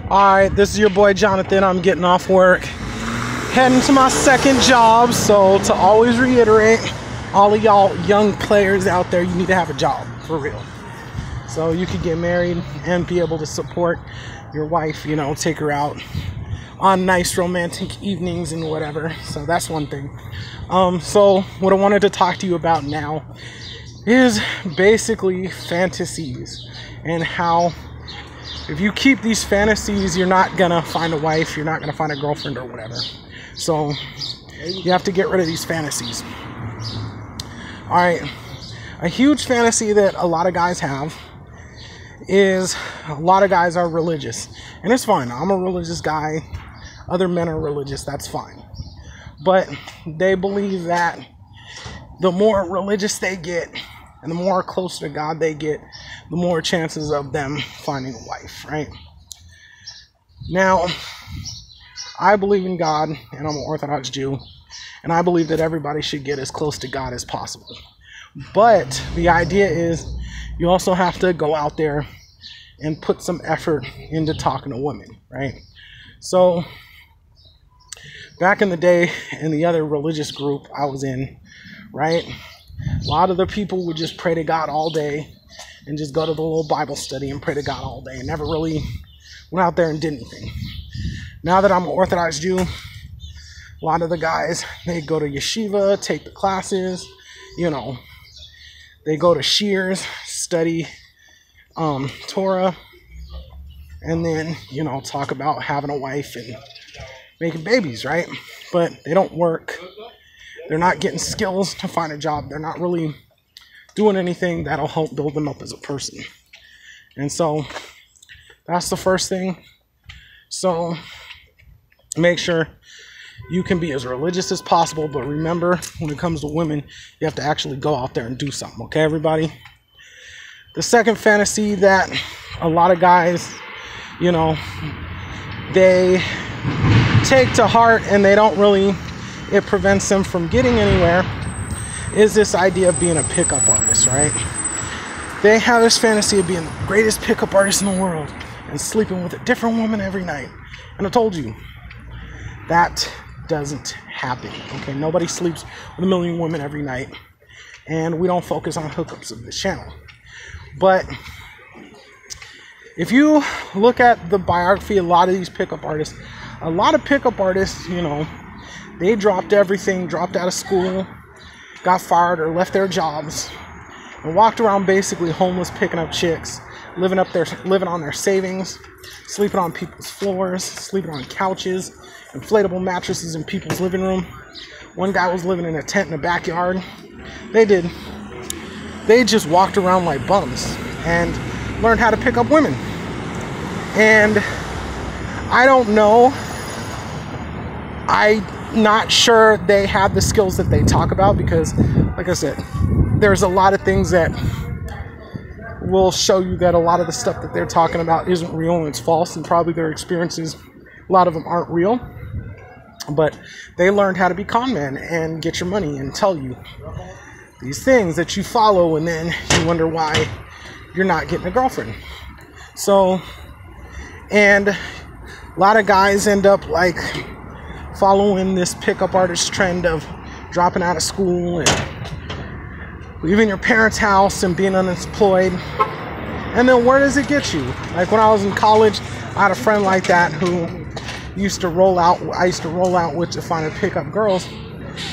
Alright, this is your boy Jonathan. I'm getting off work, heading to my second job. So to always reiterate, all of y'all young players out there, you need to have a job, for real. So you could get married and be able to support your wife, you know, take her out on nice romantic evenings and whatever. So that's one thing. So what I wanted to talk to you about now is basically fantasies, and how if you keep these fantasies, you're not gonna find a wife, you're not gonna find a girlfriend or whatever. So you have to get rid of these fantasies. All right, a huge fantasy that a lot of guys have is, a lot of guys are religious, and it's fine. I'm a religious guy. Other men are religious, that's fine. But they believe that the more religious they get and the more close to God they get, the more chances of them finding a wife, right? Now, I believe in God, and I'm an Orthodox Jew, and I believe that everybody should get as close to God as possible. But the idea is you also have to go out there and put some effort into talking to women, right? So back in the day, in the other religious group I was in, right, a lot of the people would just pray to God all day and just go to the little Bible study and pray to God all day and never really went out there and did anything. Now that I'm an Orthodox Jew, a lot of the guys, they go to yeshiva, take the classes, you know, they go to shears, study Torah, and then, you know, talk about having a wife and making babies, right? But they don't work. They're not getting skills to find a job. They're not really doing anything that'll help build them up as a person. And so that's the first thing. So make sure you can be as religious as possible, but remember, when it comes to women, you have to actually go out there and do something, okay, everybody? The second fantasy that a lot of guys, you know, they take to heart and they don't really, it prevents them from getting anywhere, is this idea of being a pickup artist, right? They have this fantasy of being the greatest pickup artist in the world and sleeping with a different woman every night. And I told you, that doesn't happen, okay? Nobody sleeps with a million women every night, and we don't focus on hookups of this channel. But if you look at the biography, a lot of these pickup artists, you know, they dropped everything, dropped out of school, got fired or left their jobs, and walked around basically homeless, picking up chicks, living on their savings, sleeping on people's floors, sleeping on couches, inflatable mattresses in people's living room. One guy was living in a tent in the backyard. They just walked around like bums and learned how to pick up women. And I don't know, I'm not sure they have the skills that they talk about, because like I said, there's a lot of things that will show you that a lot of the stuff that they're talking about isn't real and it's false, and probably their experiences, a lot of them aren't real, but they learned how to be con men and get your money and tell you these things that you follow, and then you wonder why you're not getting a girlfriend. So, and a lot of guys end up like following this pickup artist trend of dropping out of school and leaving your parents' house and being unemployed. And then where does it get you? Like when I was in college, I had a friend like that who I used to roll out with to find and pick up girls,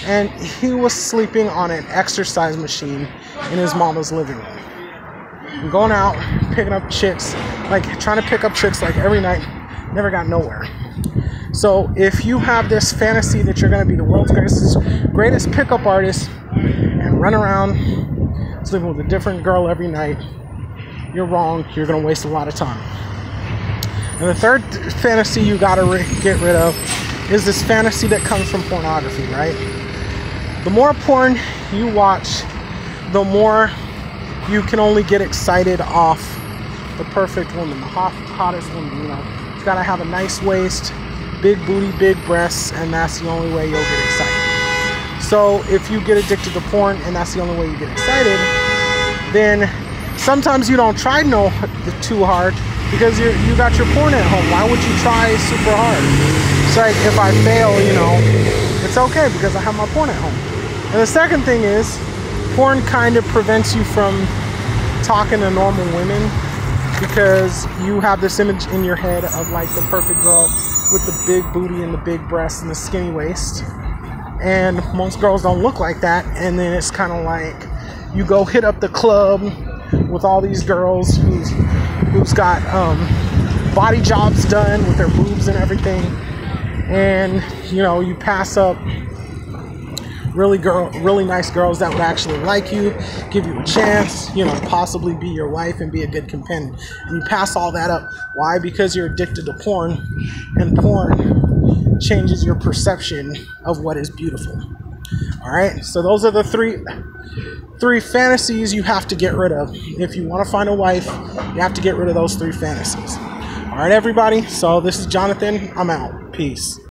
and he was sleeping on an exercise machine in his mama's living room. And going out, picking up chicks, like trying to pick up chicks like every night, never got nowhere. So if you have this fantasy that you're going to be the world's greatest pickup artist and run around sleeping with a different girl every night, you're wrong. You're going to waste a lot of time. And the third fantasy you got to get rid of is this fantasy that comes from pornography, right? The more porn you watch, the more you can only get excited off the perfect woman, the hottest woman, you know. It's got to have a nice waist, big booty, big breasts, and that's the only way you'll get excited. So if you get addicted to porn and that's the only way you get excited, then sometimes you don't try too hard, because you got your porn at home. Why would you try super hard? It's like, if I fail, you know, it's okay because I have my porn at home. And the second thing is, porn kind of prevents you from talking to normal women, because you have this image in your head of like the perfect girl with the big booty and the big breasts and the skinny waist. And most girls don't look like that. And then it's kind of like you go hit up the club with all these girls who's got body jobs done with their boobs and everything, and you know, you pass up really nice girls that would actually like you, give you a chance, you know, possibly be your wife and be a good companion, and you pass all that up. Why? Because you're addicted to porn, and porn changes your perception of what is beautiful. All right, so those are the three fantasies you have to get rid of. If you want to find a wife, you have to get rid of those 3 fantasies. All right, everybody, so this is Jonathan. I'm out. Peace.